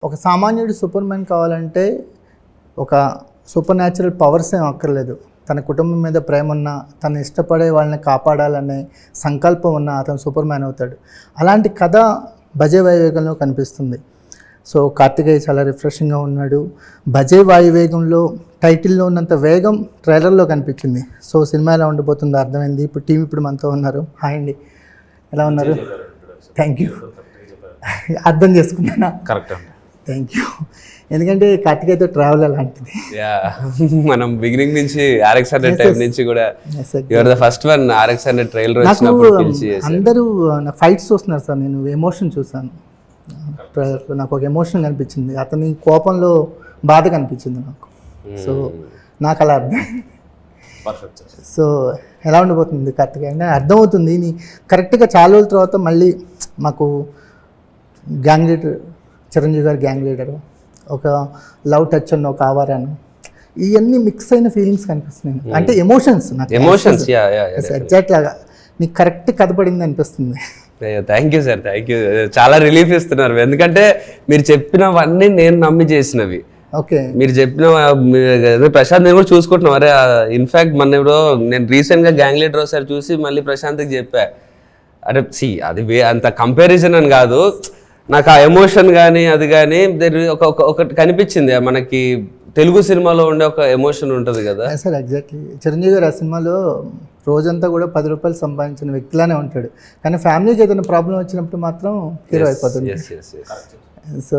ఒక సామాన్యుడు super man కావాలంటే ఒక సూపర్ న్యాచురల్ పవర్స్ ఏం అక్కర్లేదు. తన కుటుంబం మీద ప్రేమ ఉన్న, తను ఇష్టపడే వాళ్ళని కాపాడాలనే సంకల్పం ఉన్న అతను సూపర్ మ్యాన్ అవుతాడు. అలాంటి కథ భజే వాయువేగంలో కనిపిస్తుంది. సో కార్తికేయ చాలా రిఫ్రెషింగ్గా ఉన్నాడు. భజే వాయువేగంలో టైటిల్లో ఉన్నంత వేగం ట్రైలర్లో కనిపించింది. సో సినిమా ఎలా ఉండబోతుందో అర్థమైంది. ఇప్పుడు టీం ఇప్పుడు మనతో ఉన్నారు. హాయ్ అండి, ఎలా ఉన్నారు? Thank you. అర్థం చేసుకున్నానా? కరెక్ట్ అండి. Thank you. ఎందుకంటే కార్తికేయతో ట్రావెల్ అలాంటిది. మనం బిగినింగ్ నుంచి RX-100 టైం నుంచి కూడా your the first one. RX-100 trailer వచ్చినప్పుడు పిలిచి అందరూ నా ఫైట్స్ చూస్తున్నారు సార్, నేను ఎమోషన్ చూసాను ట్రైలర్లో. నాకు ఒక ఎమోషన్ కనిపించింది, అతని కోపంలో బాధ కనిపించింది నాకు. సో నాకు అలా అర్థం. సో ఎలా ఉండబోతుంది కార్తికేయ అంటే అర్థమవుతుంది. కరెక్ట్గా చాలా రోజుల తర్వాత మళ్ళీ మాకు గ్యాంగ్ లీడర్ చిరంజీవి గారు గ్యాంగ్ లీడరు, ఒక లవ్ టచ్ అన్న ఒక ఆవారాను, ఇవన్నీ మిక్స్ అయిన ఫీలింగ్స్ కనిపిస్తున్నాయి. అంటే ఎమోషన్స్ ఎగ్జాక్ట్ లాగా నీకు కరెక్ట్ కథ పడింది అనిపిస్తుంది. Thank you sir, thank you. చాలా రిలీఫ్ ఇస్తున్నారు, ఎందుకంటే మీరు చెప్పినవన్నీ నేను నమ్మి చేసినవి. ఓకే, మీరు చెప్పిన ప్రశాంత్ నేను కూడా చూసుకుంటున్నాం. అరే ఇన్ఫాక్ట్ మన ఇప్పుడు నేను రీసెంట్గా గ్యాంగ్ లీడర్ ఒకసారి చూసి మళ్ళీ ప్రశాంత్కి చెప్పా, అరే అది అంత కంపారిజన్ అని కాదు, నాకు ఆ ఎమోషన్ కానీ అది కానీ ఒకటి కనిపించింది. మనకి తెలుగు సినిమాలో ఉండే ఒక ఎమోషన్ ఉంటుంది కదా సార్. ఎగ్జాక్ట్లీ చిరంజీవి గారు ఆ సినిమాలో రోజంతా కూడా 10 రూపాయలు సంపాదించిన వ్యక్తిలానే ఉంటాడు, కానీ ఫ్యామిలీకి ఏదైనా ప్రాబ్లం వచ్చినప్పుడు మాత్రం హీరో అయిపోతుంది. సో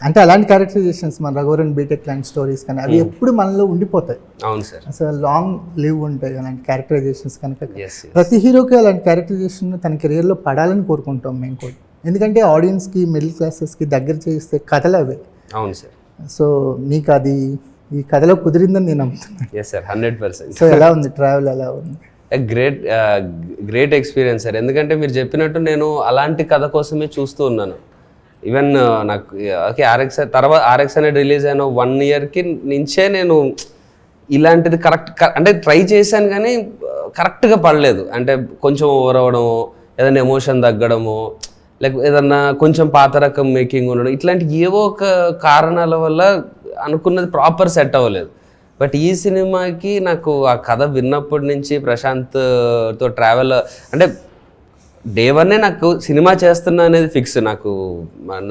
అంటే అలాంటి క్యారెక్టరైజేషన్స్ మన రఘువరన్ బీటెక్ లాంటి స్టోరీస్ కానీ అవి ఎప్పుడు మనలో ఉండిపోతాయి. అవును సార్, అసలు లాంగ్ లివ్ ఉంటాయి అలాంటి క్యారెక్టరైజేషన్స్ కనుక. ప్రతి హీరోకి అలాంటి క్యారెక్టరైజేషన్ తన కెరియర్లో పడాలని కోరుకుంటాం మేము కూడా, ఎందుకంటే ఆడియన్స్కి మిడిల్ క్లాసెస్కి దగ్గర చేస్తే కథలు అవే. అవును సార్. సో మీకు అది ఈ కథలో కుదిరిందని నేను నమ్ముతున్నాను. Yes sir, 100%. సో ఎలా ఉంది ట్రావెల్, ఎలా ఉంది? Great experience sir. ఎందుకంటే మీరు చెప్పినట్టు నేను అలాంటి కథ కోసమే చూస్తూ ఉన్నాను. ఈవెన్ నాకు ఓకే RX-100 రిలీజ్ అయిన 1 ఇయర్కి నుంచే నేను ఇలాంటిది అంటే ట్రై చేశాను, కానీ కరెక్ట్గా పడలేదు. అంటే కొంచెం ఓవర్ అవ్వడము, ఏదైనా ఎమోషన్ తగ్గడము, లేకపోతే ఏదన్నా కొంచెం పాత రకం మేకింగ్ ఉండడం, ఇట్లాంటి ఏవో ఒక కారణాల వల్ల అనుకున్నది ప్రాపర్ సెట్ అవ్వలేదు. బట్ ఈ సినిమాకి నాకు ఆ కథ విన్నప్పటి నుంచి ప్రశాంత్తో ట్రావెల్ అంటే డే 1 నాకు సినిమా చేస్తున్నా అనేది ఫిక్స్. నాకు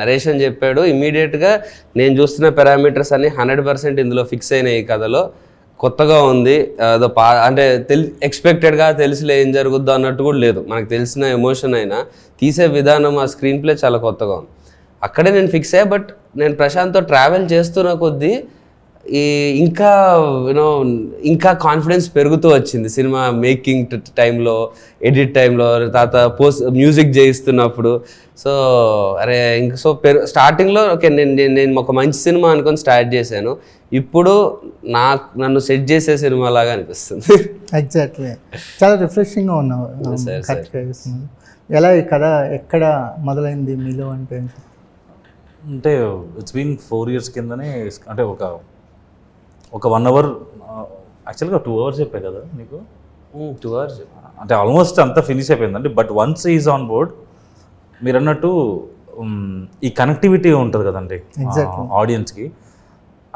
నరేషన్ చెప్పాడు, ఇమీడియట్గా నేను చూస్తున్న పారామీటర్స్ అన్ని 100% ఇందులో ఫిక్స్ అయినాయి. ఈ కథలో కొత్తగా ఉంది, అదో అంటే ఎక్స్పెక్టెడ్గా తెలిసిలే ఏం జరుగుద్దో అన్నట్టు కూడా లేదు. మనకు తెలిసిన ఎమోషన్ అయినా తీసే విధానం, ఆ స్క్రీన్ ప్లే చాలా కొత్తగా ఉంది. అక్కడే నేను ఫిక్స్ అయ్యా. బట్ నేను ప్రశాంత్తో ట్రావెల్ చేస్తున్న కొద్దీ ఇంకా ఇంకా కాన్ఫిడెన్స్ పెరుగుతూ వచ్చింది. సినిమా మేకింగ్ టైంలో, ఎడిట్ టైంలో, తర్వాత మ్యూజిక్ చేయిస్తున్నప్పుడు. సో అరే ఇంక స్టార్టింగ్లో ఓకే నేను ఒక మంచి సినిమా అనుకొని స్టార్ట్ చేశాను. ఇప్పుడు నన్ను సెట్ చేసే సినిమా లాగా అనిపిస్తుంది. ఎగ్జాక్ట్లీ, చాలా రిఫ్రెషింగ్గా ఉన్నావు. ఎలా ఈ కథ ఎక్కడ మొదలైంది మీలో అంటే ఇట్స్ బీన్ 4 years కిందనే. అంటే ఒక 1 hour, యాక్చువల్గా 2 hours చెప్పే కదా నీకు. 2 hours అంటే ఆల్మోస్ట్ అంతా ఫినిష్ అయిపోయిందండి. But once is on board, మీరు అన్నట్టు ఈ కనెక్టివిటీ ఉంటుంది కదండి ఆడియన్స్కి.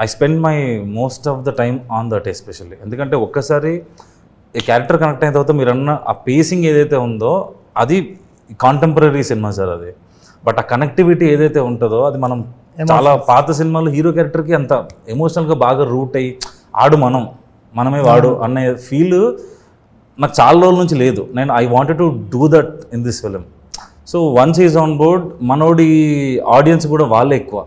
I spend my most of the time on that especially. ఎందుకంటే ఒక్కసారి ఈ క్యారెక్టర్ కనెక్ట్ అయిన తర్వాత మీరు అన్న ఆ పేసింగ్ ఏదైతే ఉందో అది కాంటెంపరీ సినిమా సార్ అది. బట్ ఆ కనెక్టివిటీ ఏదైతే ఉంటుందో అది మనం చాలా పాత సినిమాలు హీరో క్యారెక్టర్కి అంత ఎమోషనల్గా బాగా రూట్ అయ్యి మనమే వాడు అనే ఫీల్ నాకు చాలా రోజుల నుంచి లేదు. I wanted to do that in this film. So once is on board, మనోడి ఆడియన్స్ కూడా వాళ్ళే ఎక్కువ.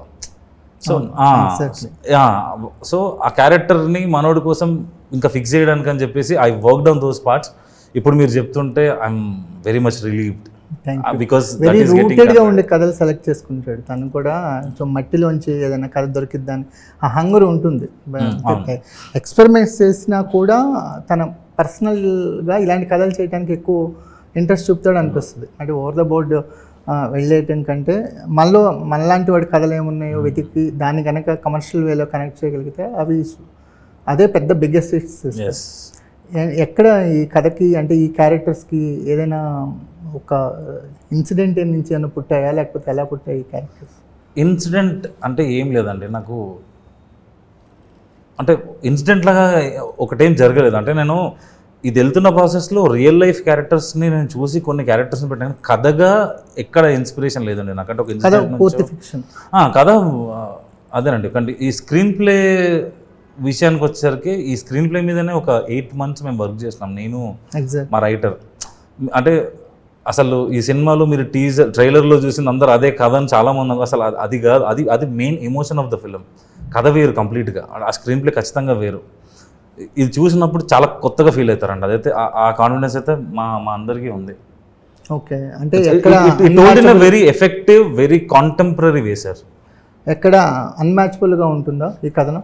సో ఆ క్యారెక్టర్ని మనోడి కోసం ఇంకా ఫిక్స్ చేయడానికి అని చెప్పేసి I worked on those parts. ఇప్పుడు మీరు చెప్తుంటే I'm very much relieved. Very రూటెడ్గా ఉండే కథలు సెలెక్ట్ చేసుకుంటాడు తను కూడా. సో మట్టిలోంచి ఏదైనా కథ దొరికిద్దని ఆ హంగర్ ఉంటుంది. ఎక్స్పెరిమెంట్స్ చేసినా కూడా తన పర్సనల్గా ఇలాంటి కథలు చేయడానికి ఎక్కువ ఇంట్రెస్ట్ చూపుతాడు అనిపిస్తుంది. అంటే ఓవర్ ద బోర్డ్ వెళ్ళేయటం కంటే మనలాంటి వాడి కథలు ఏమున్నాయో వెతికి దాన్ని కనుక కమర్షియల్ వేలో కనెక్ట్ చేయగలిగితే అదే పెద్ద బిగ్గెస్ట్ హిట్స్. ఎక్కడ ఈ కథకి అంటే ఈ క్యారెక్టర్స్కి ఏదైనా ఒక ఇన్సిడెంట్ నుంచి ఏమైనా పుట్టాయా, లేకపోతే ఎలా పుట్టాయి ఈ క్యారెక్టర్స్? ఇన్సిడెంట్ అంటే ఏం లేదండి నాకు, అంటే ఇన్సిడెంట్ లాగా ఒకటేం జరగలేదు. అంటే నేను ఇది వెళ్తున్న ప్రాసెస్లో రియల్ లైఫ్ క్యారెక్టర్స్ని నేను చూసి కొన్ని క్యారెక్టర్స్ని పెట్టాను, కథగా ఎక్కడ ఇన్స్పిరేషన్ లేదండి నాకంటే. ఒక పూర్తి ఫిక్షన్ కథ అదేనండి. కానీ ఈ స్క్రీన్ ప్లే విషయానికి వచ్చేసరికి ఈ స్క్రీన్ ప్లే మీదనే ఒక 8 months మేము వర్క్ చేసినాం, నేను ఎగ్జాక్ట్ మా రైటర్. అంటే అసలు ఈ సినిమాలో మీరు ట్రైలర్లో చూసింది అందరూ అదే కథ అని చాలామంది ఉన్నారు. అసలు అది కాదు, అది main emotion of the film. కథ వేరు కంప్లీట్గా, ఆ స్క్రీన్ ప్లే ఖచ్చితంగా వేరు. ఇది చూసినప్పుడు చాలా కొత్తగా ఫీల్ అవుతారండి. అదైతే ఆ కాన్ఫిడెన్స్ అయితే మా అందరికీ ఉంది. ఓకే, అంటే ఎక్కడ very effective, very contemporary way sir. ఎక్కడ అన్మ్యాచబుల్గా ఉంటుందా ఈ కథనం?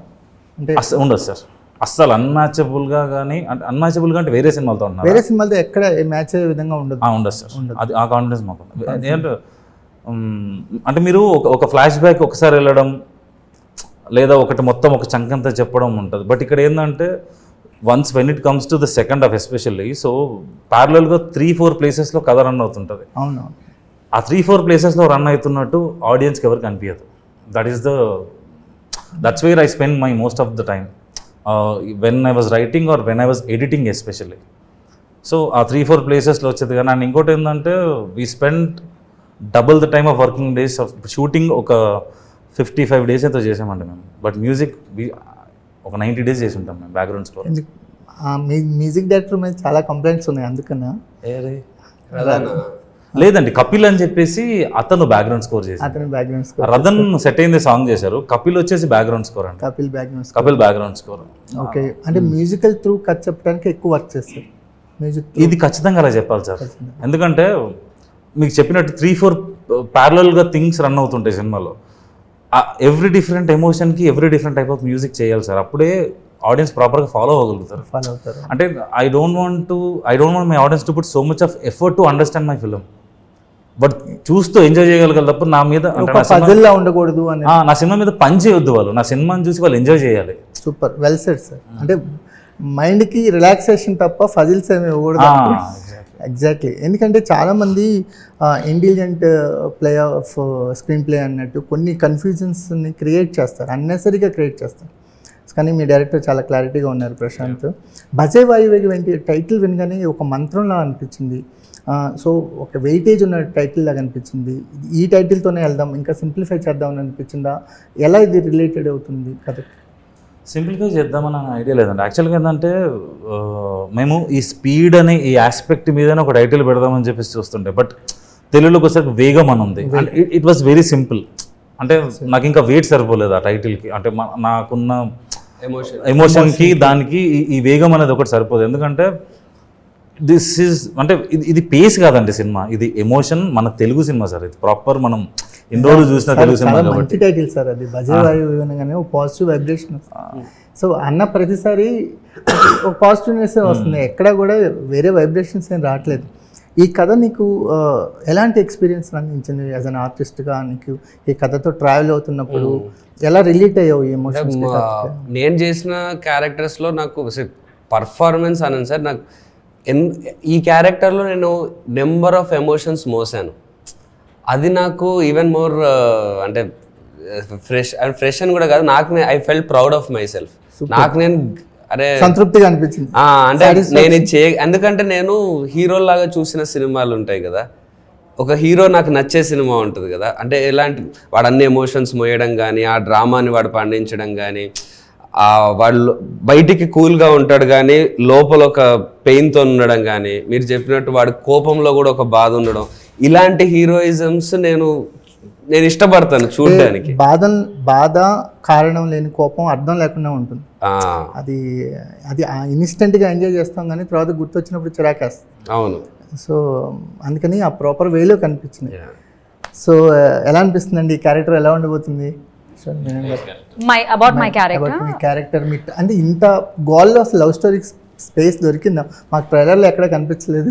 అంటే ఉండదు సార్ అస్సలు అన్మ్యాచబుల్గా. కానీ అంటే అన్మ్యాచబుల్గా అంటే వేరే సినిమాలతో ఉన్నారు, వేరే సినిమాలతో ఎక్కడ మ్యాచ్ అయ్యే విధంగా ఉండదు. ఉండదు సార్, అది ఆ కాన్ఫిడెన్స్ మాకు. ఏంటంటే అంటే మీరు ఒక ఫ్లాష్ బ్యాక్ ఒకసారి వెళ్ళడం, లేదా ఒకటి మొత్తం ఒక చంకంతా చెప్పడం ఉంటుంది. బట్ ఇక్కడ ఏంటంటే once when it comes to the second half especially, so ప్యారలల్గా 3-4 ప్లేసెస్లో కథ రన్ అవుతుంటుంది. అవును, ఆ 3-4 ప్లేసెస్లో రన్ అవుతున్నట్టు ఆడియన్స్కి ఎవరికి అనిపించదు. That's where I spend my most of the time when I was writing or when I was editing especially. So ఆ 3-4 ప్లేసెస్లో వచ్చేది. కానీ అండ్ ఇంకోటి ఏంటంటే we spend double the time of working days of shooting. ఒక 55 days అయితే చేసామండి మేము. బట్ మ్యూజిక్ ఒక 90 days చేసి ఉంటాం మేము బ్యాక్గ్రౌండ్ స్కోర్. మ్యూజిక్ డైరెక్టర్ మీద చాలా కంప్లైంట్స్ ఉన్నాయి అందుకన్నా. లేదండి, కపిల్ అని చెప్పేసి అతను బ్యాక్గ్రౌండ్ స్కోర్ చేసి, అతను బ్యాక్గ్రౌండ్ స్కోర్, రతన్ సెట్ అయింది సాంగ్ చేశారు, కపిల్ వచ్చేసి బ్యాక్గ్రౌండ్ స్కోర్ అండి. Kapil background score. ఓకే, అంటే మ్యూజికల్ త్రూ కట్ చెప్పడానికి ఎక్కువ వర్క్ చేస్తారు మ్యూజిక్. ఇది ఖచ్చితంగా అలా చెప్పాలి సార్, ఎందుకంటే మీకు చెప్పినట్టు 3-4 ప్యారలల్గా థింగ్స్ రన్ అవుతుంటాయి సినిమాలో. ఎవ్రీ డిఫరెంట్ ఎమోషన్కి every different type of music చేయాలి సార్, అప్పుడే ఆడియన్స్ ప్రాపర్గా ఫాలో అవ్వగలుగుతారు. అంటే I don't want my audience to put so much of effort to understand my film, but చూస్తూ ఎంజాయ్ చేయగలగాలి తప్ప నా మీద ఉండకూడదు అని. నా సినిమా మీద పని చేయొద్దు వాళ్ళు, నా సినిమాని చూసి వాళ్ళు ఎంజాయ్ చేయాలి. Super, well said sir. అంటే మైండ్కి రిలాక్సేషన్ తప్ప ఫజిల్స్ ఏమి ఇవ్వకూడదు. ఎగ్జాక్ట్లీ, ఎందుకంటే చాలామంది intelligent play off screen play అన్నట్టు కొన్ని కన్ఫ్యూజన్స్ని క్రియేట్ చేస్తారు, అన్నెసరీగా క్రియేట్ చేస్తారు. కానీ మీ డైరెక్టర్ చాలా క్లారిటీగా ఉన్నారు ప్రశాంత్. భజే వాయువేగి వెంటి టైటిల్ వినగానే ఒక మంత్రంలా అనిపించింది. సో ఒక వెయిటేజ్ ఉన్న టైటిల్ లాగా అనిపించింది. ఈ టైటిల్తోనే వెళ్దాం, ఇంకా సింప్లిఫై చేద్దామని అనిపించిందా? ఎలా ఇది రిలేటెడ్ అవుతుంది కథకి? సింప్లిఫై చేద్దామని ఐడియా లేదండి. యాక్చువల్గా ఏంటంటే మేము ఈ స్పీడ్ అనే ఈ ఆస్పెక్ట్ మీదనే ఒక టైటిల్ పెడదామని చెప్పేసి చూస్తుంటే, బట్ తెలుగులోకి వచ్చేసరికి వేగం అని ఉంది. It was very simple. అంటే నాకు ఇంకా వెయిట్ సరిపోలేదు ఆ టైటిల్కి. అంటే నాకున్న ఎమోషన్కి దానికి ఈ వేగం అనేది ఒకటి సరిపోదు. ఎందుకంటే దిస్ ఈజ్ అంటే ఇది పేస్ కాదండి సినిమా, ఇది ఎమోషన్. మన తెలుగు సినిమా సార్, ఇది ప్రాపర్ మనం ఇన్ని రోజులు చూసిన తెలుగు సినిమా కాబట్టి. టైటిల్ సార్ అది భజే వాయువు వినగానే ఒక పాజిటివ్ వైబ్రేషన్. సో అన్న ప్రతిసారి ఒక పాజిటివ్నెస్ వస్తుంది, ఎక్కడ కూడా వేరే వైబ్రేషన్స్ ఏం రావట్లేదు. ఈ కథ నీకు ఎలాంటి ఎక్స్పీరియన్స్ అందించింది యాజ్ అన్ ఆర్టిస్ట్గా? నీకు ఈ కథతో ట్రావెల్ అవుతున్నప్పుడు ఎలా రిలేట్ అయ్యావు ఈ ఎమోషన్స్? నేను చేసిన క్యారెక్టర్స్లో నాకు పర్ఫార్మెన్స్ అన్నాను సార్. నాకు ఈ క్యారెక్టర్లో నేను నెంబర్ ఆఫ్ ఎమోషన్స్ మోసాను. అది నాకు ఈవెన్ మోర్ అంటే ఫ్రెష్ అని కూడా కాదు, నాకు I felt proud of my self. నాకు నేను అరే సంతృప్తిగా అనిపించింది. అంటే నేను ఇది ఎందుకంటే నేను హీరోలాగా చూసిన సినిమాలు ఉంటాయి కదా, ఒక హీరో నాకు నచ్చే సినిమా ఉంటుంది కదా, అంటే ఎలాంటి వాడు అన్ని ఎమోషన్స్ మోయడం కానీ, ఆ డ్రామాని వాడు పండించడం కానీ, వాళ్ళు బయటికి కూల్గా ఉంటాడు కానీ లోపల ఒక పెయిన్తో ఉండడం కానీ, మీరు చెప్పినట్టు వాడి కోపంలో కూడా ఒక బాధ ఉండడం, ఇలాంటి హీరోయిజమ్స్ నేను ఇష్టపడతాను చూడడానికి. బాధ కారణం లేని కోపం అర్థం లేకుండా ఉంటుంది. అది ఇన్స్టెంట్గా ఎంజాయ్ చేస్తాం కానీ తర్వాత గుర్తొచ్చినప్పుడు చిరాకేస్తాం. అవును. సో అందుకని ఆ ప్రాపర్ వేలో కనిపించింది. సో ఎలా అనిపిస్తుందండి ఈ క్యారెక్టర్ ఎలా ఉండబోతుంది? మై క్యారెక్టర్ అంటే ఇంత గోల్లో అసలు లవ్ స్టోరీ స్పేస్ దొరికిందా? మాకు ట్రైలర్లో ఎక్కడ కనిపించలేదు.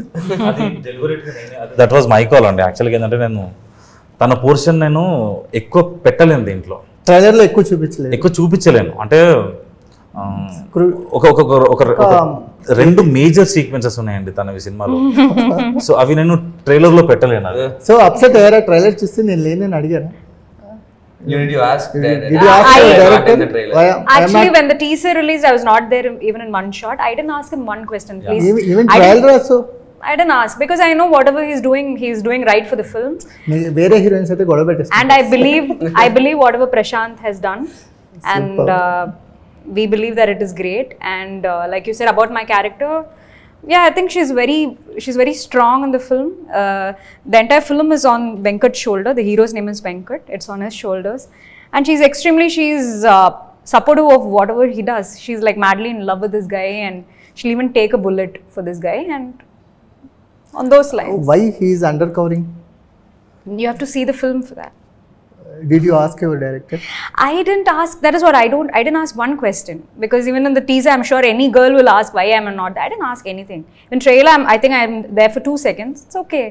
దట్ వాజ్ మై కాల్ అండి. యాక్చువల్గా ఏంటంటే నేను తన పోర్షన్ నేను ఎక్కువ పెట్టలేను దీంట్లో, ట్రైలర్లో ఎక్కువ చూపించలేను. అంటే ఒక 2 మేజర్ సీక్వెన్సెస్ ఉన్నాయండి తనవి సినిమాలో. సో అవి నేను ట్రైలర్లో పెట్టలేను. సో అప్సెట్ అయ్యారా ట్రైలర్ చూస్తే? నేను లేనని అడిగాను. Did you ask that? Did you ask I- the Not in director? the trailer. Why am Actually, I- when the teaser released, I was not there even in one shot. I didn't ask him one question, please. even I trailer didn't- also I didn't ask because I know whatever he's doing right for the film, వేరే heroines అయితే గొడవ పెట్టేస్తారు. and I believe whatever Prashant has done, and we believe that it is great. And like you said about my character, yeah, I think she's very strong in the film. The entire film is on Venkat's shoulder. The hero's name is Venkat. It's on his shoulders, and she's supportive of whatever he does. She's like madly in love with this guy, and she'll even take a bullet for this guy, and on those lines. Why he is undercovering? You have to see the film for that. Did you ask your director? I didn't ask. That is what I didn't ask one question, because even in the teaser, I'm sure any girl will ask why am I not there. I didn't ask anything. In trailer, I think I'm there for 2 seconds. It's okay.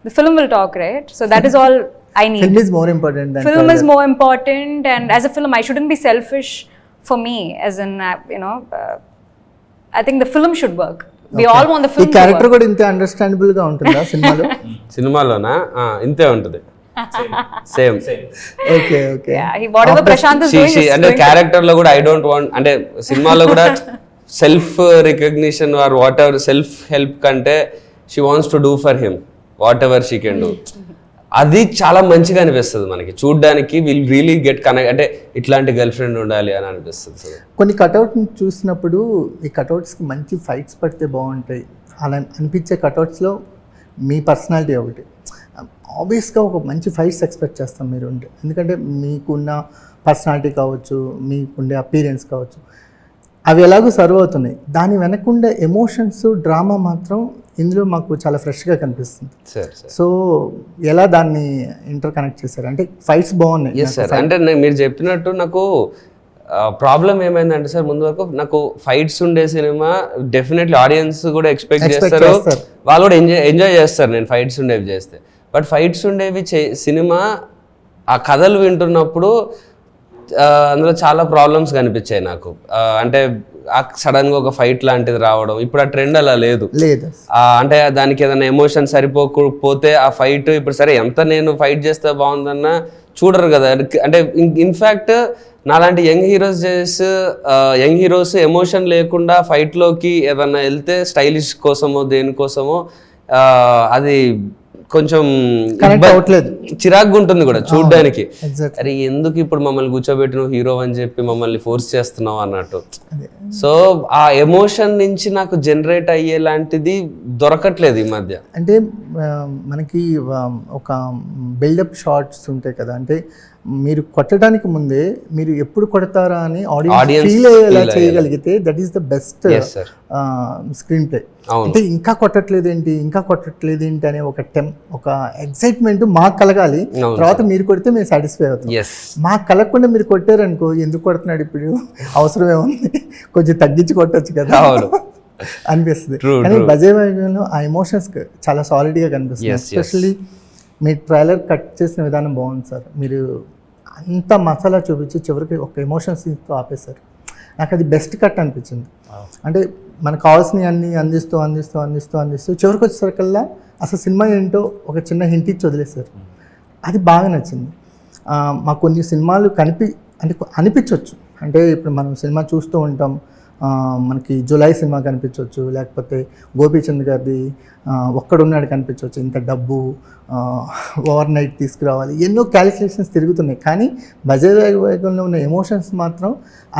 The film will talk, right? So that is all I need. Film is more important than Film is trailer. more important, and as a film, I shouldn't be selfish for me. As in, I think the film should work. We all want the ఈ film to character work. కూడా ఇంత understandable గా ఉంటుందా సినిమాలో? సినిమాలోనా ఇంతే ఉంటుంది same okay okay Yeah, whatever Prashant is doing is అంటే doing క్యారెక్టర్ లో కూడా ఐ డోంట్ వాంట్ అంటే సినిమాలో కూడా self recognition or whatever self help కంటే she wants to do for him whatever she can do. అది చాలా మంచిగా అనిపిస్తుంది మనకి చూడ్డానికి. విల్ రియలీ గెట్ కనెక్ట్ అంటే ఇట్లాంటి గర్ల్ ఫ్రెండ్ ఉండాలి అని అనిపిస్తుంది. కొన్ని కటౌట్ చూసినప్పుడు ఈ కటౌట్స్కి మంచి ఫైట్స్ పడితే బాగుంటాయి అలా అనిపించే కటౌట్స్లో మీ పర్సనాలిటీ ఒకటి. ఆబ్వియస్గా ఒక మంచి ఫైట్స్ ఎక్స్పెక్ట్ చేస్తాం మీరు ఉంటే, ఎందుకంటే మీకున్న పర్సనాలిటీ కావచ్చు, మీకుండే అపీరియన్స్ కావచ్చు, అవి ఎలాగో సర్వ్ అవుతున్నాయి. దాని వెనకుండే ఎమోషన్స్ డ్రామా మాత్రం ఇందులో మాకు చాలా ఫ్రెష్గా కనిపిస్తుంది. సార్ సార్ సో ఎలా దాన్ని ఇంటర్ కనెక్ట్ చేశారు? అంటే ఫైట్స్ బాగున్నాయి. Yes sir. అంటే మీరు చెప్పినట్టు నాకు ప్రాబ్లం ఏమైందంటే సార్, ముందు వరకు నాకు ఫైట్స్ ఉండే సినిమా డెఫినెట్లీ ఆడియన్స్ కూడా ఎక్స్పెక్ట్ చేస్తారు, వాళ్ళు కూడా ఎంజాయ్ చేస్తారు నేను ఫైట్స్ ఉండేవి చేస్తే. బట్ ఫైట్స్ ఉండేవి సినిమా ఆ కథలు వింటున్నప్పుడు అందులో చాలా ప్రాబ్లమ్స్ కనిపించాయి నాకు. అంటే సడన్గా ఒక ఫైట్ లాంటిది రావడం, ఇప్పుడు ఆ ట్రెండ్ అలా లేదు. అంటే దానికి ఏదైనా ఎమోషన్ సరిపోకపోతే ఆ ఫైట్ ఇప్పుడు సరే ఎంత నేను ఫైట్ చేస్తే బాగుందన్నా చూడరు కదా. అంటే ఇన్ఫ్యాక్ట్ నాలాంటి యంగ్ హీరోస్ ఎమోషన్ లేకుండా ఫైట్లోకి ఏదన్నా వెళ్తే స్టైలిష్ కోసమో దేనికోసమో అది కొంచెం చిరాగ్గా ఉంటుంది కూడా చూడ్డానికి. అరే ఎందుకు ఇప్పుడు మమ్మల్ని కూర్చోబెట్టి నువ్వు హీరో అని చెప్పి మమ్మల్ని ఫోర్స్ చేస్తున్నావు అన్నట్టు. సో ఆ ఎమోషన్ నుంచి నాకు జనరేట్ అయ్యేలాంటిది దొరకట్లేదు ఈ మధ్య. అంటే మనకి ఒక బిల్డప్ షార్ట్స్ ఉంటాయి కదా, అంటే మీరు కొట్టడానికి ముందే మీరు ఎప్పుడు కొడతారా అని ఆడియన్స్ ఫీల్ అయ్యేలా చేయగలిగితే that is the best screen play. అంటే ఇంకా కొట్టట్లేదు ఏంటి అనే ఒక ఎక్సైట్మెంట్ మాకు కలగాలి, తర్వాత మీరు కొడితే మేము సాటిస్ఫై అవుతాం. మాకు కలగకుండా మీరు కొట్టారనుకో, ఎందుకు కొడుతున్నాడు ఇప్పుడు, అవసరమే ఉంది, కొంచెం తగ్గించి కొట్టచ్చు కదా అనిపిస్తుంది. కానీ బజే వైభవంలో ఆ ఎమోషన్స్ చాలా సాలిడ్గా కనిపిస్తుంది. ఎస్పెషల్లీ మీ ట్రైలర్ కట్ చేసిన విధానం బాగుంది సార్. మీరు అంత మసాలా చూపించి చివరికి ఒక ఎమోషన్స్తో ఆపేశారు. నాకు అది బెస్ట్ కట్ అనిపించింది. అంటే మనకు కావాల్సినవి అన్నీ అందిస్తూ చివరికి వచ్చేసరికల్లా అసలు సినిమా ఏంటో ఒక చిన్న హింట్ ఇచ్చి వదిలేశారు. అది బాగా నచ్చింది. మాకు కొన్ని సినిమాలు అనిపించవచ్చు, అంటే ఇప్పుడు మనం సినిమా చూస్తూ ఉంటాం, మనకి జులై సినిమా కనిపించవచ్చు, లేకపోతే గోపీచంద్ గారిది ఒక్కడున్నాడు కనిపించవచ్చు, ఇంత డబ్బు ఓవర్ నైట్ తీసుకురావాలి, ఎన్నో క్యాలిక్యులేషన్స్ తిరుగుతున్నాయి. కానీ బజాజ్ వేగంలో ఉన్న ఎమోషన్స్ మాత్రం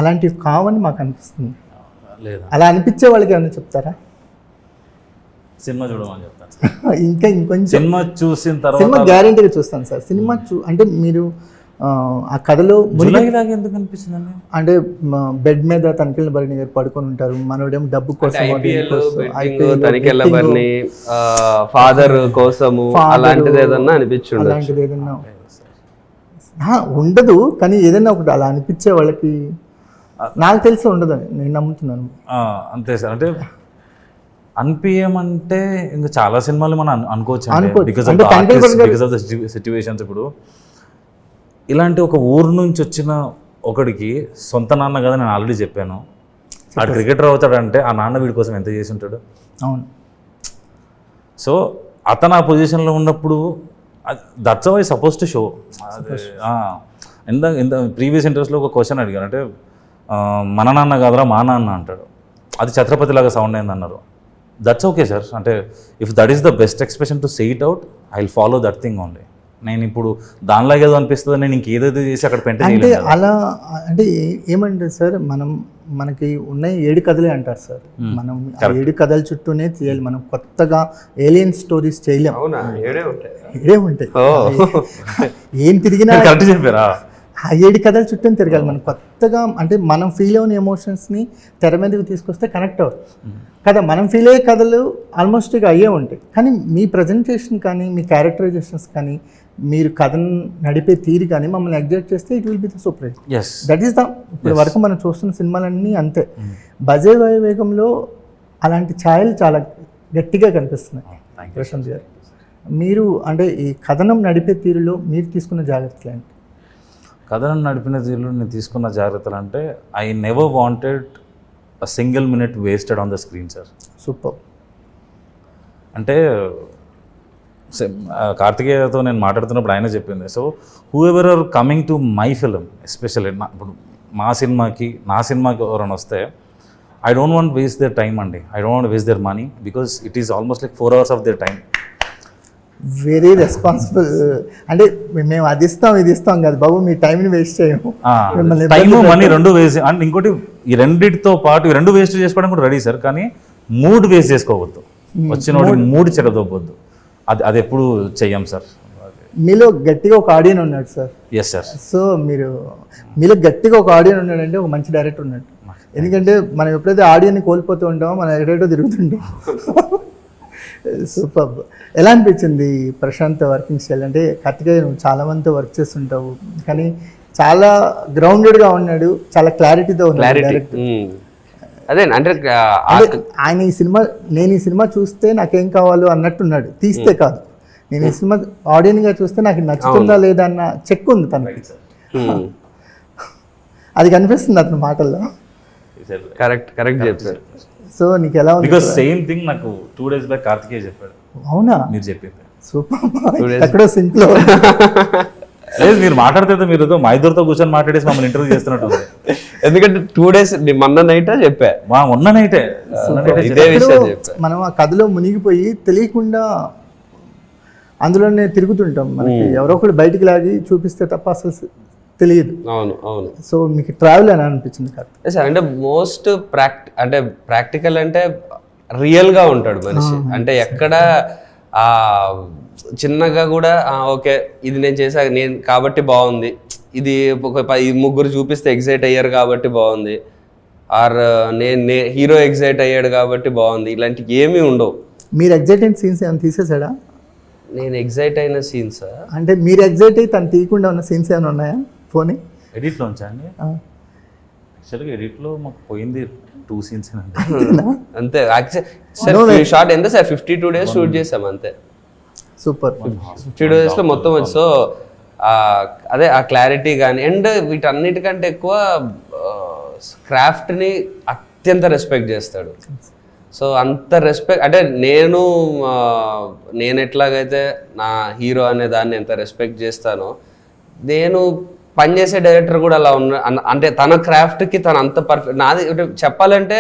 అలాంటివి కావని మాకు అనిపిస్తుంది. అలా అనిపించే వాళ్ళకి ఏమైనా చెప్తారా? సినిమా చూడమని చెప్తాను. ఇంకొంచెం సినిమా చూసిన తర్వాత సినిమా గ్యారెంటీగా చూస్తాను సార్. సినిమా అంటే మీరు ఆ కథలో ఎందుకు అనిపిస్తుందండి, అంటే బెడ్ మీద తనిఖీల భరణి గారు పడుకొని ఉంటారు, మనోడేమో డబ్బు కోసం, ఫాదర్ కోసము అలాంటిది ఏదన్నా ఉండదు. కానీ ఏదైనా ఒకటి అలా అనిపించే వాళ్ళకి నాకు తెలిసి ఉండదని నేను నమ్ముతున్నాను. అంతే సార్. అంటే అనిపించమంటే ఇంకా చాలా సినిమాలు మనం అనుకోవచ్చు బికాస్ ఆఫ్ ద సిచ్యువేషన్స్. ఇప్పుడు ఇలాంటి ఒక ఊరు నుంచి వచ్చిన ఒకడికి సొంత నాన్న కదా, నేను ఆల్రెడీ చెప్పాను, ఆడు క్రికెటర్ అవుతాడంటే ఆ నాన్న వీడి కోసం ఎంత చేసి ఉంటాడు. అవును. సో అతను ఆ పొజిషన్లో ఉన్నప్పుడు that's how I suppose to show. ఇంత ప్రీవియస్ ఇంటర్వ్యూస్లో ఒక క్వశ్చన్ అడిగాను, అంటే మన నాన్న కాదురా మా నాన్న అంటాడు, అది ఛత్రపతి లాగా సౌండ్ అయింది అన్నారు. దట్స్ ఓకే సార్, అంటే if that is the best expression to say it out, I will follow that thing only. నేను ఇప్పుడు దానిలాగా ఏదో అనిపిస్తుంది, నేను ఇంకేదేదో చేసి అక్కడ పెంట అంటే అలా అంటే ఏమంటే సార్, మనకి ఉన్న 7 కథలే అంటారు సార్. మనం ఆ 7 కథల చుట్టూనే చేయాలి. మనం కొత్తగా ఏలియన్ స్టోరీస్ చేయలేం. అవునా, ఏడే ఉంటాయి. ఏడే ఉంటాయి. ఏం తిరిగినా కరెక్ట్ చెప్పారా? ఆ 7 కథల చుట్టూ తిరగాలి. మనం కొత్తగా అంటే మనం ఫీల్ అయిన ఎమోషన్స్ని తెర మీదకి తీసుకొస్తే కనెక్ట్ అవుతుంది కదా. మనం ఫీల్ అయ్యే కథలు ఆల్మోస్ట్ ఇక అయ్యే ఉంటాయి. కానీ మీ ప్రజెంటేషన్ కానీ, మీ క్యారెక్టరైజేషన్స్ కానీ, మీరు కథను నడిపే తీరు కానీ మమ్మల్ని ఎగ్జైట్ చేస్తే it will be the super hit. That is the ఇప్పుడు వరకు మనం చూస్తున్న సినిమాలన్నీ అంతే. బజే వేగంలో అలాంటి ఛాయలు చాలా గట్టిగా కనిపిస్తున్నాయి. ప్రశాంత్ గారు, మీరు అంటే ఈ కథనం నడిపే తీరులో మీరు తీసుకున్న జాగ్రత్తలు ఏంటి? కథనం నడిపిన తీరులో నేను తీసుకున్న జాగ్రత్తలు అంటే, I never wanted a single minute wasted on the screen sir. Super. అంటే కార్తికేయతో నేను మాట్లాడుతున్నప్పుడు ఆయన చెప్పింది, so whoever are coming to my film, especially ఇప్పుడు నా సినిమాకి ఎవరైనా వస్తే, I don't want waste their time అండి. I don't want waste their money, because it is almost like 4 hours of their time. Very responsible. అంటే మేము అది ఇస్తాం ఇది ఇస్తాం కదా బాబు, మీ టైంని వేస్ట్ చేయము. Time money 2 waste. అండ్ ఇంకోటి, ఈ రెండింటితో పాటు ఈ 2 వేస్ట్ చేసుకోవడం కూడా రెడీ సార్, కానీ 3 వేస్ట్ చేసుకోవద్దు. వచ్చిన 3 చెడదొబ్బొద్దు. అది ఎప్పుడు చెయ్యం సార్. మీలో గట్టిగా ఒక ఆడియన్ ఉన్నాడు సార్. Yes sir. సో మీలో గట్టిగా ఒక ఆడియన్ ఉన్నాడంటే ఒక మంచి డైరెక్టర్ ఉన్నాడు. ఎందుకంటే మనం ఎప్పుడైతే ఆడియన్ని కోల్పోతూ ఉంటామో మనం ఎక్కడెక్కడో తిరుగుతుంటాం. సూపర్. ఎలా అనిపించింది ప్రశాంత్ వర్కింగ్ స్టైల్? అంటే కార్తికేయ నువ్వు చాలా మందితో వర్క్ చేస్తుంటావు, కానీ చాలా గ్రౌండెడ్గా ఉన్నాడు, చాలా క్లారిటీతో ఉన్నాడు డైరెక్టర్. అదే అంటే ఆయన నేను ఈ సినిమా చూస్తే నాకేం కావాలో అన్నట్టున్నాడు, తీస్తే కాదు. నేను ఈ సినిమా ఆడియన్గా చూస్తే నాకు నచ్చుతుందా లేదా అన్న చెక్ ఉంది తనకి. అది కనిపిస్తుంది అతని మాటల్లో. కరెక్ట్ చెప్పారు. సో నీకు ఎలా ఉంది? బికాజ్ సేమ్ థింగ్ నాకు 2 days బ్యాక్ కార్తికేయ చెప్పాడు. అవునా? మీరు చెప్పింది సూపర్. ఎక్కడో సింక్లో లేదు, మీరు మాట్లాడితే మీరు మా ఇద్దరితో కూర్చొని మాట్లాడేసి మమ్మల్ని ఇంటర్వ్యూ చేస్తున్నట్టు ఉంది. ఎందుకంటే 2 days మొన్న నైటే చెప్పా, మొన్న నైటే ఇదే విషయం చెప్పా. మనం ఆ కథలో మునిగిపోయి తెలియకుండా అందులోనే తిరుగుతుంటాం. మనకి ఎవరో ఒకటి బయటికి లాగి చూపిస్తే తప్ప అసలు తెలియదు. అవును. సో మీకు ట్రావెల్ అని అనిపించింది కాదు సార్? అంటే మోస్ట్ ప్రాక్టికల్ అంటే రియల్గా ఉంటాడు మనిషి. అంటే ఎక్కడ చిన్నగా కూడా ఓకే ఇది నేను చేశాను నేను కాబట్టి బాగుంది, ఇది ఒక 3 చూపిస్తే ఎగ్జైట్ అయ్యారు కాబట్టి బాగుంది, ఆర్ నేను హీరో ఎగ్జైట్ అయ్యాడు కాబట్టి బాగుంది, ఇలాంటివి ఏమీ ఉండవు. మీరు ఎగ్జైట్ అయిన సీన్స్ ఏమైనా తీసేసాడా? నేను ఎగ్జైట్ అయిన సీన్స్ అంటే మీరు ఎగ్జైట్ అయ్యి తను తీయకుండా ఉన్న సీన్స్ ఏమైనా ఉన్నాయా? ఫోన్ ఎడిట్లో ఉంచా అండి. యాక్చువల్గా ఎడిట్లో మాకు పోయింది 2 scenes అంతే. షార్ట్ ఎంత సార్? 52 days షూట్ చేసాం అంతే. సూపర్. 52 days లో మొత్తం వచ్చి. సో అదే ఆ క్లారిటీ కానీ, అండ్ వీటన్నిటికంటే ఎక్కువ క్రాఫ్ట్ని అత్యంత రెస్పెక్ట్ చేస్తాడు. సో అంత రెస్పెక్ట్ అంటే నేను ఎట్లాగైతే నా హీరో అనే దాన్ని ఎంత రెస్పెక్ట్ చేస్తానో, నేను పనిచేసే డైరెక్టర్ కూడా అలా అంటే తన క్రాఫ్ట్కి తను అంత పర్ఫెక్ట్. నాది చెప్పాలంటే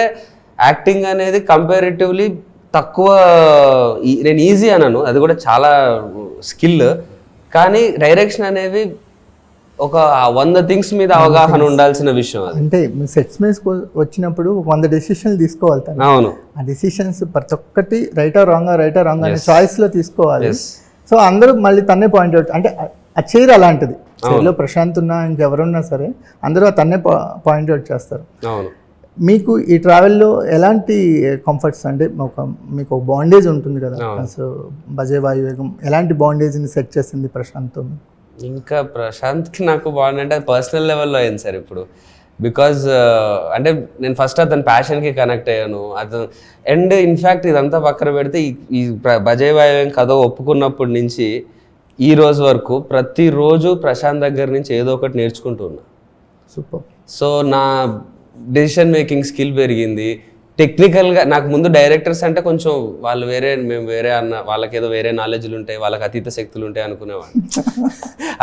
యాక్టింగ్ అనేది కంపారిటివ్లీ తక్కువ, నేను ఈజీ అనను, అది కూడా చాలా స్కిల్. కానీ డైరెక్షన్ అనేవి ఒక 100 things మీద అవగాహన ఉండాల్సిన విషయం అది. అంటే సెట్స్ మీద వచ్చినప్పుడు 100 డెసిషన్లు తీసుకోవాలి. అవును. ఆ డెసిషన్స్ ప్రతి ఒక్కటి రైటా రాంగ్ అనే చాయిస్లో తీసుకోవాలి. సో అందరూ మళ్ళీ తన్నే పాయింట్ అవుట్, అంటే ఆ చైర్ అలాంటిది. చైర్లో ప్రశాంత్ ఉన్నా ఇంకెవరున్నా సరే అందరూ తన్నే పాయింట్ అవుట్ చేస్తారు. అవును. మీకు ఈ ట్రావెల్లో ఎలాంటి కంఫర్ట్స్, అంటే మీకు ఒక బాండేజ్ ఉంటుంది కదా, సో బజే వాయువేగం ఎలాంటి బాండేజ్ని సెట్ చేసింది ప్రశాంత్తో? ఇంకా ప్రశాంత్కి నాకు బాగుందంటే అది పర్సనల్ లెవెల్లో అయింది సార్ ఇప్పుడు. బికాజ్ అంటే నేను ఫస్ట్ అతని ప్యాషన్కి కనెక్ట్ అయ్యాను. అతను అండ్ ఇన్ఫ్యాక్ట్ ఇదంతా పక్కన పెడితే ఈ బజే వాయువేగం కథ ఒప్పుకున్నప్పటి నుంచి ఈ రోజు వరకు ప్రతిరోజు ప్రశాంత్ దగ్గర నుంచి ఏదో ఒకటి నేర్చుకుంటూ ఉన్నా. సూపర్. సో నా డెసిషన్ మేకింగ్ స్కిల్ పెరిగింది. టెక్నికల్గా నాకు ముందు డైరెక్టర్స్ అంటే కొంచెం వాళ్ళు వేరే, మేము వేరే అన్న, వాళ్ళకి ఏదో వేరే నాలెడ్జ్లు ఉంటాయి, వాళ్ళకి అతీత శక్తులు ఉంటాయి అనుకునేవాడిని.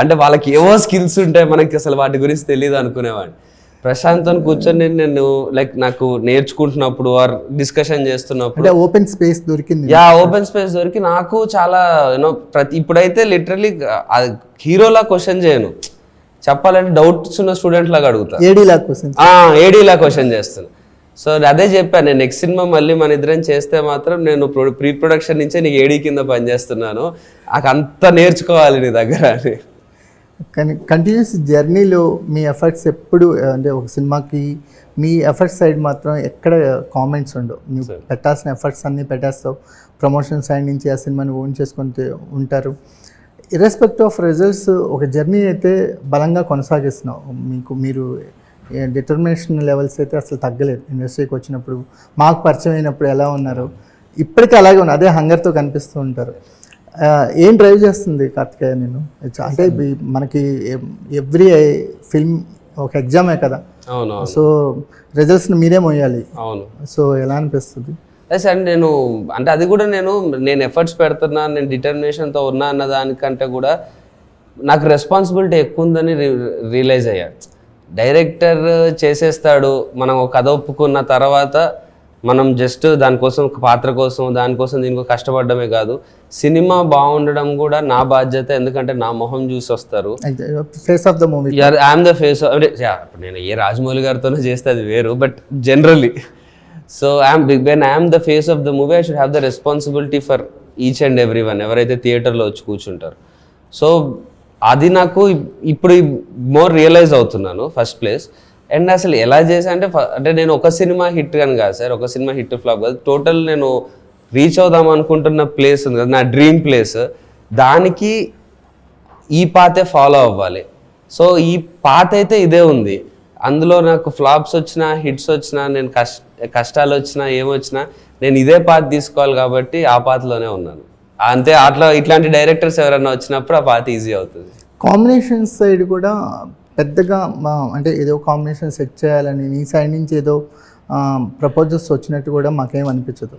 అంటే వాళ్ళకి ఏవో స్కిల్స్ ఉంటాయి, మనకి అసలు వాటి గురించి తెలియదు అనుకునేవాడిని. ప్రశాంత్తో కూర్చొని నేను లైక్ నాకు నేర్చుకుంటున్నప్పుడు ఆర్ డిస్కషన్ చేస్తున్నప్పుడు అంటే ఓపెన్ స్పేస్ దొరికింది. ఓపెన్ స్పేస్ దొరికి నాకు చాలా ఇప్పుడైతే లిటరలీ హీరోలా క్వశ్చన్ చేయను, చెప్పాలంటే డౌట్స్ ఉన్న స్టూడెంట్ లాగా అడుగుతా, ఏడీలా క్వశ్చన్ చేస్తాను. సో అదే చెప్పాను, నేను నెక్స్ట్ సినిమా మళ్ళీ మన ఇద్దరం చేస్తే మాత్రం నేను ప్రీ ప్రొడక్షన్ నుంచే నీకు ఏడీ కింద పనిచేస్తున్నాను, నాకు అంతా నేర్చుకోవాలి నీ దగ్గర అని. కానీ కంటిన్యూస్ జర్నీలో మీ ఎఫర్ట్స్ ఎప్పుడు అంటే ఒక సినిమాకి మీ ఎఫర్ట్స్ సైడ్ మాత్రం ఎక్కడ కామెంట్స్ ఉండవు, ನೀವು పెట్టాల్సిన ఎఫర్ట్స్ అన్నీ పెట్టేస్తావు, ప్రమోషన్ సైడ్ నుంచి ఆ సినిమాని ఓన్ చేసుకుంటూ ఉంటారు. ఇర్రెస్పెక్టివ్ ఆఫ్ రిజల్ట్స్ ఒక జర్నీ అయితే బలంగా కొనసాగిస్తున్నావు. మీరు డిటర్మినేషన్ లెవెల్స్ అయితే అసలు తగ్గలేదు. ఇండస్ట్రీకి వచ్చినప్పుడు మాకు పరిచయం అయినప్పుడు ఎలా ఉన్నారు, ఇప్పటికీ అలాగే ఉన్నారు, అదే హంగర్తో కనిపిస్తూ ఉంటారు. ఏం డ్రైవ్ చేస్తుంది కార్తికేయ నేను? అంటే మనకి ఎవ్రీ ఫిల్మ్ ఒక ఎగ్జామే కదా, అవును. సో రిజల్ట్స్ని మీరే మోయాలి. అవును. సో ఎలా అనిపిస్తుంది? అండ్ నేను అంటే అది కూడా నేను ఎఫర్ట్స్ పెడుతున్నా, నేను డిటర్మినేషన్తో ఉన్నా అన్న దానికంటే కూడా నాకు రెస్పాన్సిబిలిటీ ఎక్కువ ఉందని రియలైజ్ అయ్యా. డైరెక్టర్ చేసేస్తాడు, మనం ఒక కథ ఒప్పుకున్న తర్వాత మనం జస్ట్ దానికోసం పాత్ర కోసం దానికోసం దీనికోసం కష్టపడమే కాదు, సినిమా బాగుండడం కూడా నా బాధ్యత. ఎందుకంటే నా మొహం చూసి వస్తారు, face of the movie, I'm the face. అంటే నేను ఏ రాజమౌళి గారితోనే చేస్తే అది వేరు, but generally so I'm the face of the movie, I should have the responsibility for each and every one ఎవరైతే థియేటర్లో వచ్చి కూర్చుంటారు. సో అది నాకు ఇప్పుడు మోర్ రియలైజ్ అవుతున్నాను ఫస్ట్ ప్లేస్. అండ్ అసలు ఎలా చేసా అంటే నేను ఒక సినిమా హిట్ అని కాదు సార్, ఒక సినిమా హిట్ ఫ్లాప్ కాదు, టోటల్ నేను రీచ్ అవుదాం అనుకుంటున్న ప్లేస్ ఉంది కదా, నా డ్రీమ్ ప్లేస్, దానికి ఈ పాతే ఫాలో అవ్వాలి. సో ఈ పాత అయితే ఇదే ఉంది, అందులో నాకు ఫ్లాప్స్ వచ్చినా హిట్స్ వచ్చినా, నేను కష్టాలు వచ్చినా ఏమొచ్చినా నేను ఇదే పాత తీసుకోవాలి, కాబట్టి ఆ పాతలోనే ఉన్నాను. అంతే. అట్లా ఇట్లాంటి డైరెక్టర్స్ ఎవరైనా వచ్చినప్పుడు ఆ పాత ఈజీ అవుతుంది. కాంబినేషన్ సైడ్ కూడా పెద్దగా అంటే ఏదో కాంబినేషన్ సెట్ చేయాలని నీ సైడ్ నుంచి ఏదో ప్రపోజల్స్ వచ్చినట్టు కూడా మాకేం అనిపించదు.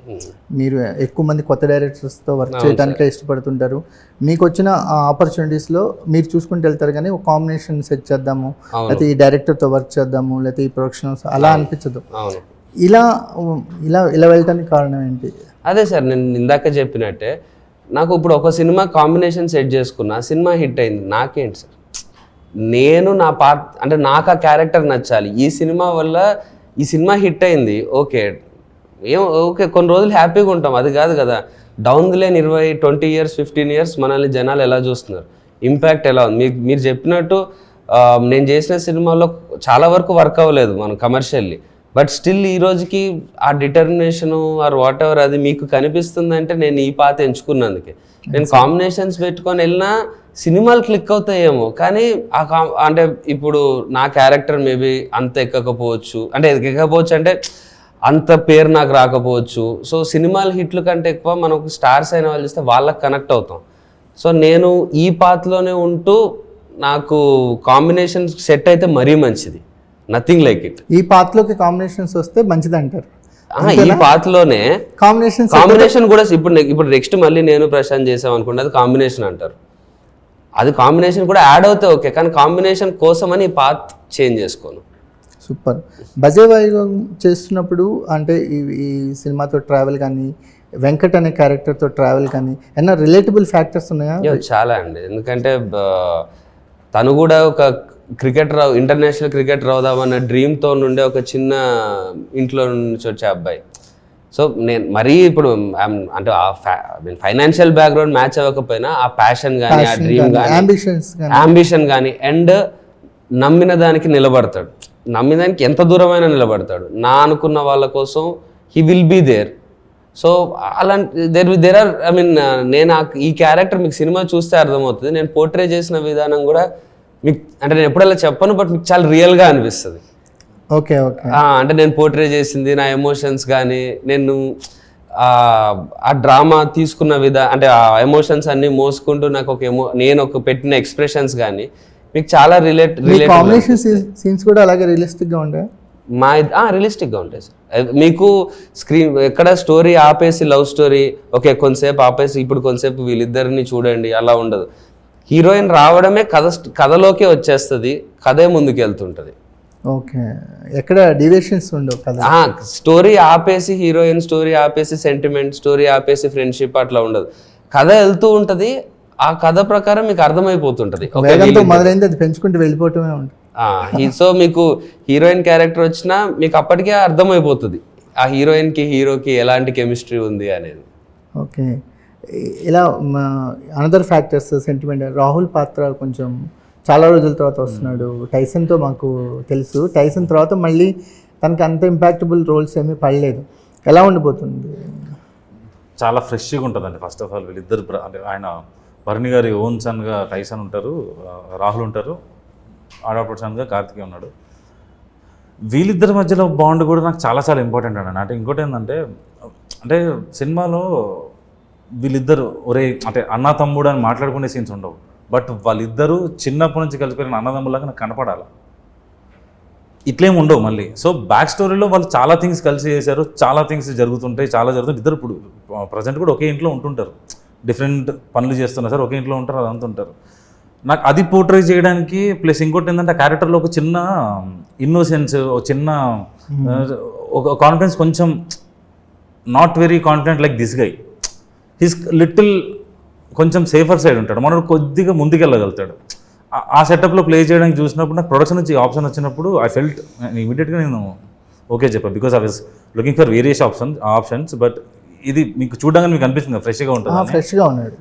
మీరు ఎక్కువ మంది కొత్త డైరెక్టర్స్తో వర్క్ చేయడానికే ఇష్టపడుతుంటారు. మీకు వచ్చిన ఆపర్చునిటీస్లో మీరు చూసుకుంటూ వెళ్తారు, కానీ ఒక కాంబినేషన్ సెట్ చేద్దాము, లేకపోతే ఈ డైరెక్టర్తో వర్క్ చేద్దాము, లేకపోతే ఈ ప్రొడక్షన్ అలా అనిపించదు. ఇలా ఇలా ఇలా వెళ్ళటానికి కారణం ఏంటి? అదే సార్, నేను ఇందాక చెప్పినట్టే, నాకు ఇప్పుడు ఒక సినిమా కాంబినేషన్ సెట్ చేసుకున్నా, సినిమా హిట్ అయింది, నాకేంటి సార్, నేను నా అంటే నాకు ఆ క్యారెక్టర్ నచ్చాలి, ఈ సినిమా వల్ల ఈ సినిమా హిట్ అయింది, ఓకే కొన్ని రోజులు హ్యాపీగా ఉంటాం, అది కాదు కదా. Down the line 20 years 15 years మనల్ని జనాలు ఎలా చూస్తున్నారు, ఇంపాక్ట్ ఎలా ఉంది. మీరు చెప్పినట్టు నేను చేసిన సినిమాలో చాలా వరకు వర్క్ అవ్వలేదు మనం కమర్షియల్లీ, బట్ స్టిల్ ఈ రోజుకి ఆ డిటర్మినేషను ఆర్ వాట్ ఎవర్ అది మీకు కనిపిస్తుందంటే నేను ఈ పాత ఎంచుకున్నందుకే. నేను కాంబినేషన్స్ పెట్టుకొని వెళ్ళినా సినిమాలు క్లిక్ అవుతాయేమో, కానీ అంటే ఇప్పుడు నా క్యారెక్టర్ మేబీ అంత ఎక్కకపోవచ్చు, అంటే అంత పేరు నాకు రాకపోవచ్చు. సో సినిమాల హిట్ల కంటే ఎక్కువ మనకు స్టార్స్ అయిన వాళ్ళు చూస్తే వాళ్ళకి కనెక్ట్ అవుతాం. సో నేను ఈ పాత్రలోనే ఉంటూ నాకు కాంబినేషన్ సెట్ అయితే మరీ మంచిది, నథింగ్ లైక్ ఇట్. ఈ పాత్రలోకి కాంబినేషన్స్ వస్తే మంచిది అంటారు. ఈ పాత్రలోనే కాంబినేషన్ కూడా ఇప్పుడు నెక్స్ట్ మళ్ళీ నేను ప్రశాంత్ చేసాం అనుకుంటే అది కాంబినేషన్ అంటారు. అది కాంబినేషన్ కూడా యాడ్ అవుతే ఓకే, కానీ కాంబినేషన్ కోసం అని ఈ పాత్ చేంజ్ చేసుకోను. సూపర్. బజే వైగం చేస్తున్నప్పుడు అంటే ఈ సినిమాతో ట్రావెల్ కానీ, వెంకట్ అనే క్యారెక్టర్తో ట్రావెల్ కానీ ఏమన్నా రిలేటబుల్ ఫ్యాక్టర్స్ ఉన్నాయా? చాలా అండి, ఎందుకంటే తను కూడా ఒక ఇంటర్నేషనల్ క్రికెటర్ అవుదామన్న డ్రీమ్తో నుండే ఒక చిన్న ఇంట్లో నుంచి వచ్చే అబ్బాయి. సో నేను మరీ ఇప్పుడు అంటే ఫైనాన్షియల్ బ్యాక్గ్రౌండ్ మ్యాచ్ అవ్వకపోయినా ఆ ప్యాషన్ కానీ, ఆ డ్రీమ్ కానీ, అంబిషన్ కానీ, అండ్ నమ్మిన దానికి నిలబడతాడు. నమ్మిన దానికి ఎంత దూరమైనా నిలబడతాడు. నా అనుకున్న వాళ్ళ కోసం he will be there. So అలాంటి దేర్ ఆర్ నేను ఈ క్యారెక్టర్ మీకు సినిమా చూస్తే అర్థమవుతుంది. నేను పోర్ట్రే చేసిన విధానం కూడా మీకు అంటే నేను ఎప్పుడల్లా చెప్పను, బట్ మీకు చాలా రియల్గా అనిపిస్తుంది. Okay okay. అంటే నేను పోర్ట్రే చేసింది నా ఎమోషన్స్ కానీ, నేను ఆ డ్రామా తీసుకున్న అంటే ఆ ఎమోషన్స్ అన్ని మోసుకుంటూ నాకు నేను పెట్టిన ఎక్స్ప్రెషన్స్ కానీ మీకు చాలా కాంబినేషన్ సీన్స్ కూడా అలాగే రియలిస్టిక్గా ఉంటాయి. రియలిస్టిక్గా ఉంటాయి సార్. మీకు స్క్రీన్ ఎక్కడ స్టోరీ ఆపేసి లవ్ స్టోరీ ఓకే కొంతసేపు ఆపేసి ఇప్పుడు కొంతసేపు వీళ్ళిద్దరిని చూడండి అలా ఉండదు. హీరోయిన్ రావడమే కథలోకే వచ్చేస్తుంది, కథే ముందుకు వెళ్తుంటుంది. ఓకే, ఎక్కడ డివియేషన్స్ ఉండవు కదా. స్టోరీ ఆపేసి హీరోయిన్, స్టోరీ ఆపేసి సెంటిమెంట్, స్టోరీ ఆపేసి ఫ్రెండ్షిప్ అట్లా ఉండదు. కథ వెళ్తూ ఉంటుంది, ఆ కథ ప్రకారం మీకు అర్థమైపోతుంటది. వేగంతో మొదలైంది అది పెంచుకుంటూ వెళ్ళిపోవటమే ఉంటుంది. సో మీకు హీరోయిన్ క్యారెక్టర్ వచ్చినా మీకు అప్పటికే అర్థమైపోతుంది ఆ హీరోయిన్కి హీరోకి ఎలాంటి కెమిస్ట్రీ ఉంది అనేది. ఓకే, ఇలా అనదర్ ఫ్యాక్టర్స్ సెంటిమెంట్. రాహుల్ పాత్ర కొంచెం చాలా రోజుల తర్వాత వస్తున్నాడు. టైసన్తో మాకు తెలుసు, టైసన్ తర్వాత మళ్ళీ తనకి అంత ఇంపాక్టబుల్ రోల్స్ ఏమీ పడలేదు. ఎలా ఉండిపోతుంది? చాలా ఫ్రెష్గా ఉంటుందండి. ఫస్ట్ ఆఫ్ ఆల్ వీళ్ళిద్దరు అంటే ఆయన భరణి గారి ఓన్ సన్గా టైసన్ ఉంటారు, రాహుల్ ఉంటారు, ఆడప్పుడు సన్గా కార్తికేయ ఉన్నాడు. వీళ్ళిద్దరి మధ్యలో బాండ్ కూడా నాకు చాలా చాలా ఇంపార్టెంట్ అండి. అంటే ఇంకోటి ఏంటంటే అంటే సినిమాలో వీళ్ళిద్దరు ఒరే అంటే అన్న తమ్ముడు అని మాట్లాడుకునే సీన్స్ ఉండవు, బట్ వాళ్ళిద్దరూ చిన్నప్పటి నుంచి కలిసిపోయిన అన్నదమ్ములాగా నాకు కనపడాలి. ఇట్లేం ఉండవు మళ్ళీ. సో బ్యాక్ స్టోరీలో వాళ్ళు చాలా థింగ్స్ కలిసి చేశారు, చాలా థింగ్స్ జరుగుతుంటాయి, చాలా జరుగుతుంది. ఇద్దరు ఇప్పుడు ప్రజెంట్ కూడా ఒకే ఇంట్లో ఉంటుంటారు, డిఫరెంట్ పనులు చేస్తున్నారు సార్, ఒకే ఇంట్లో ఉంటారు, అదంతా ఉంటారు. నాకు అది పోర్ట్రే చేయడానికి ప్లస్ ఇంకోటి ఏంటంటే ఆ క్యారెక్టర్లో ఒక చిన్న ఇన్నోసెన్స్, ఒక చిన్న ఒక కాన్ఫిడెన్స్, కొంచెం not very confident like this guy, his little కొంచెం సేఫర్ సైడ్ ఉంటాడు, మనోడు కొద్దిగా ముందుకెళ్ళగలుగుతాడు. ఆ సెటప్లో ప్లే చేయడానికి చూసినప్పుడు నాకు ప్రొడక్షన్ నుంచి ఆప్షన్ వచ్చినప్పుడు ఐ ఫెల్ట్ ఇమీడియట్గా నేను ఓకే చెప్పాను. Because I was looking for various options, but ఇది మీకు చూడడానికి మీకు అనిపిస్తుంది ఫ్రెష్గా ఉంటుంది, ఫ్రెష్గా ఉన్నాడు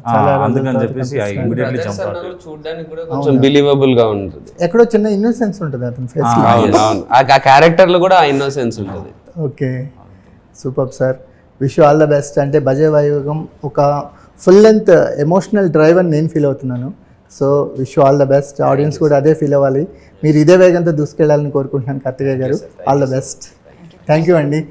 అందుకని చెప్పేసి ఐ ఇమీడియట్లీ జంప్ అవుట్. చూడడానికి కూడా కొంచెం బిలీవబుల్ గా ఉంటుంది, ఎక్కడో చిన్న ఇన్నోసెన్స్ ఉంటుంది అతని ఫేస్. ఆ క్యారెక్టర్ లో కూడా ఆ ఇన్నోసెన్స్ ఉంటుంది. Okay, super sir, wish you all the best. అంటే బజే వైయోగం ఒక ఫుల్ లెంత్ ఎమోషనల్ డ్రైవ్ అని నేను ఫీల్ అవుతున్నాను. So wish you all the best. Audience కూడా అదే ఫీల్ అవ్వాలి, మీరు ఇదే వేగంతో దూసుకెళ్ళాలని కోరుకుంటున్నాను కార్తికేయ గారు. All the best. Thank you అండి.